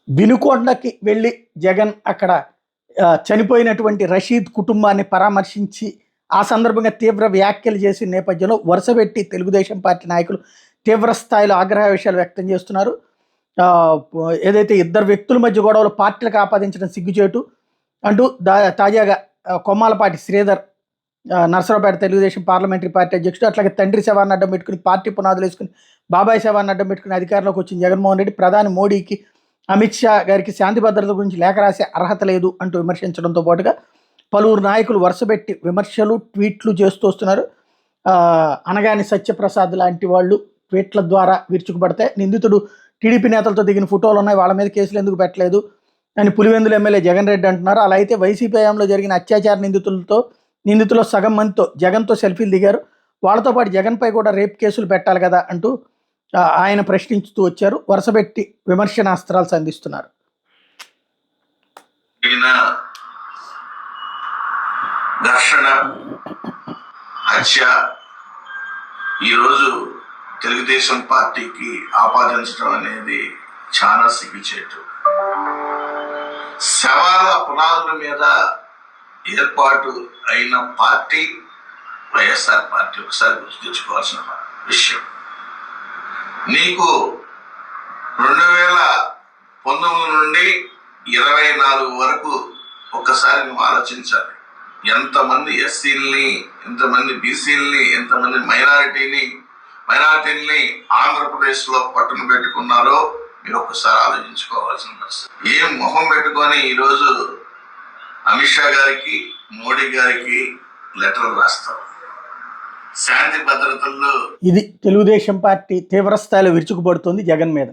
వినుకొండకి వెళ్ళి జగన్ అక్కడ చనిపోయినటువంటి రషీద్ కుటుంబాన్ని పరామర్శించి ఆ సందర్భంగా తీవ్ర వ్యాఖ్యలు చేసిన నేపథ్యంలో వరుసపెట్టి తెలుగుదేశం పార్టీ నాయకులు తీవ్ర స్థాయిలో ఆగ్రహ విషయాలు వ్యక్తం చేస్తున్నారు. ఏదైతే ఇద్దరు వ్యక్తుల మధ్య గొడవలు పార్టీలకు ఆపాదించడం సిగ్గుచేటు అంటూ తాజాగా కొమ్మాలపాటి శ్రీధర్ నర్సరావుపేట తెలుగుదేశం పార్లమెంటరీ పార్టీ అధ్యక్షుడు, అట్లాగే తండ్రి శవాన్ని అడ్డం పెట్టుకుని పార్టీ పునాదులు వేసుకుని బాబాయ్ శవాన్ని అడ్డం పెట్టుకుని అధికారంలోకి వచ్చిన జగన్మోహన్ రెడ్డి ప్రధాని మోడీకి అమిత్ షా గారికి శాంతి భద్రత గురించి లేఖ రాసే అర్హత లేదు అంటూ విమర్శించడంతో పాటుగా పలువురు నాయకులు వరుసపెట్టి విమర్శలు ట్వీట్లు చేస్తూ వస్తున్నారు. అనగాని సత్యప్రసాద్ లాంటి వాళ్ళు ట్వీట్ల ద్వారా విరుచుకుపడితే నిందితుడు టీడీపీ నేతలతో దిగిన ఫోటోలు ఉన్నాయి, వాళ్ళ మీద కేసులు ఎందుకు పెట్టలేదు అని పులివెందుల ఎమ్మెల్యే జగన్ రెడ్డి అంటున్నారు. అలా అయితే వైసీపీ హయాంలో జరిగిన అత్యాచార నిందితుల్లో సగం మందితో జగన్తో సెల్ఫీలు దిగారు, వాళ్ళతో పాటు జగన్పై కూడా రేప్ కేసులు పెట్టాలి కదా అంటూ ఆయన ప్రశ్నించుతూ వచ్చారు. వరుసపెట్టి విమర్శనాస్త్రాలు సంధిస్తున్నారు. ఘర్షణ, హత్య ఈరోజు తెలుగుదేశం పార్టీకి ఆపాదించడం అనేది చాలా సిగ్గుచేటు. శవాల పునాదుల మీద ఏర్పాటు అయిన పార్టీ వైఎస్ఆర్ పార్టీ. ఒకసారి గుర్తు తెచ్చుకోవాల్సిన విషయం. నీకు 2019 నుండి 24 వరకు ఒక్కసారి నువ్వు ఆలోచించాలి. ఎంతమంది ఎస్సీలని, ఎంతమంది బీసీలని, ఎంతమంది మైనారిటీని ఆంధ్రప్రదేశ్లో పట్టును పెట్టుకున్నారో మీరు ఒక్కసారి ఆలోచించుకోవాల్సిన పరిస్థితి. ఏం మొహం పెట్టుకొని ఈరోజు అమిత్ షా గారికి, మోడీ గారికి లెటర్ రాస్తారు? శాంతి భద్రతల్లో ఇది తెలుగుదేశం పార్టీ తీవ్ర స్థాయిలో విరుచుకుపడుతోంది జగన్ మీద.